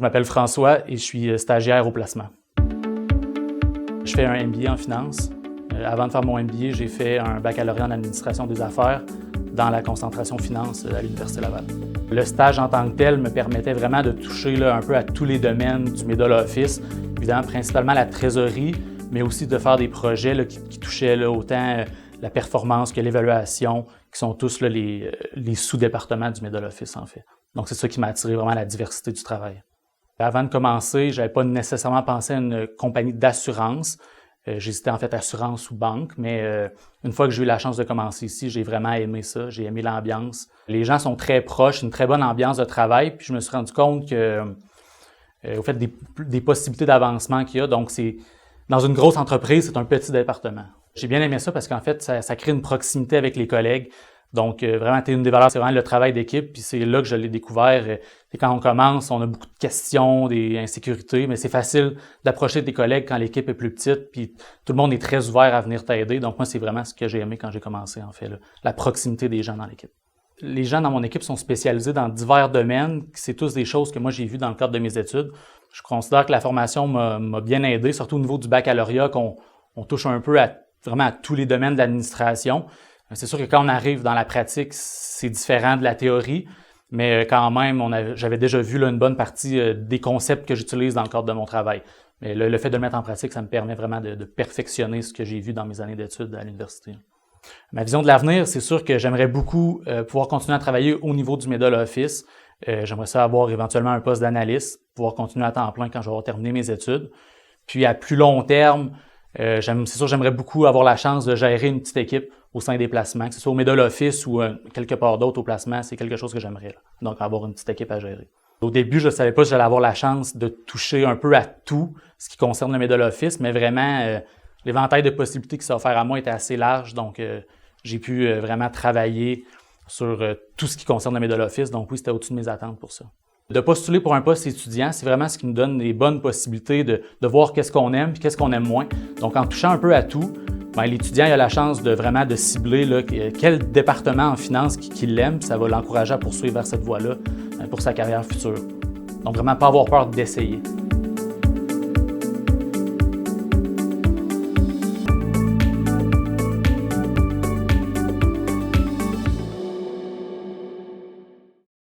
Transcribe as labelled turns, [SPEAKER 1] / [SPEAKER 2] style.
[SPEAKER 1] Je m'appelle François et je suis stagiaire au placement. Je fais un MBA en finance. Avant de faire mon MBA, j'ai fait un baccalauréat en administration des affaires dans la concentration finance à l'Université Laval. Le stage en tant que tel me permettait vraiment de toucher un peu à tous les domaines du middle office, évidemment principalement la trésorerie, mais aussi de faire des projets qui touchaient autant la performance que l'évaluation, qui sont tous les sous-départements du middle office en fait. Donc c'est ça qui m'a attiré vraiment la diversité du travail. Avant de commencer, je n'avais pas nécessairement pensé à une compagnie d'assurance. J'hésitais en fait assurance ou banque, mais une fois que j'ai eu la chance de commencer ici, j'ai vraiment aimé ça, j'ai aimé l'ambiance. Les gens sont très proches, une très bonne ambiance de travail, puis je me suis rendu compte que, au fait, des possibilités d'avancement qu'il y a, donc c'est dans une grosse entreprise, c'est un petit département. J'ai bien aimé ça parce qu'en fait, ça crée une proximité avec les collègues. Donc, vraiment, une des valeurs, c'est vraiment le travail d'équipe, puis c'est là que je l'ai découvert. Et quand on commence, on a beaucoup de questions, des insécurités, mais c'est facile d'approcher tes collègues quand l'équipe est plus petite, puis tout le monde est très ouvert à venir t'aider. Donc, moi, c'est vraiment ce que j'ai aimé quand j'ai commencé, en fait, là, la proximité des gens dans l'équipe. Les gens dans mon équipe sont spécialisés dans divers domaines, c'est tous des choses que moi, j'ai vues dans le cadre de mes études. Je considère que la formation m'a bien aidé, surtout au niveau du baccalauréat, qu'on touche un peu vraiment à tous les domaines de l'administration. C'est sûr que quand on arrive dans la pratique, c'est différent de la théorie, mais quand même, j'avais déjà vu une bonne partie des concepts que j'utilise dans le cadre de mon travail. Mais le fait de le mettre en pratique, ça me permet vraiment de perfectionner ce que j'ai vu dans mes années d'études à l'université. Ma vision de l'avenir, c'est sûr que j'aimerais beaucoup pouvoir continuer à travailler au niveau du middle office. J'aimerais ça avoir éventuellement un poste d'analyste, pouvoir continuer à temps plein quand je vais avoir terminé mes études. Puis à plus long terme, c'est sûr que j'aimerais beaucoup avoir la chance de gérer une petite équipe au sein des placements, que ce soit au middle office ou quelque part d'autre au placement, c'est quelque chose que j'aimerais. Donc, avoir une petite équipe à gérer. Au début, je ne savais pas si j'allais avoir la chance de toucher un peu à tout ce qui concerne le middle office, mais vraiment, l'éventail de possibilités qui s'est offert à moi était assez large, donc j'ai pu vraiment travailler sur tout ce qui concerne le middle office. Donc oui, c'était au-dessus de mes attentes pour ça. De postuler pour un poste étudiant, c'est vraiment ce qui nous donne les bonnes possibilités de voir qu'est-ce qu'on aime et qu'est-ce qu'on aime moins. Donc, en touchant un peu à tout, l'étudiant a la chance de vraiment de cibler quel département en finance qu'il aime, puis ça va l'encourager à poursuivre vers cette voie-là pour sa carrière future. Donc, vraiment pas avoir peur d'essayer.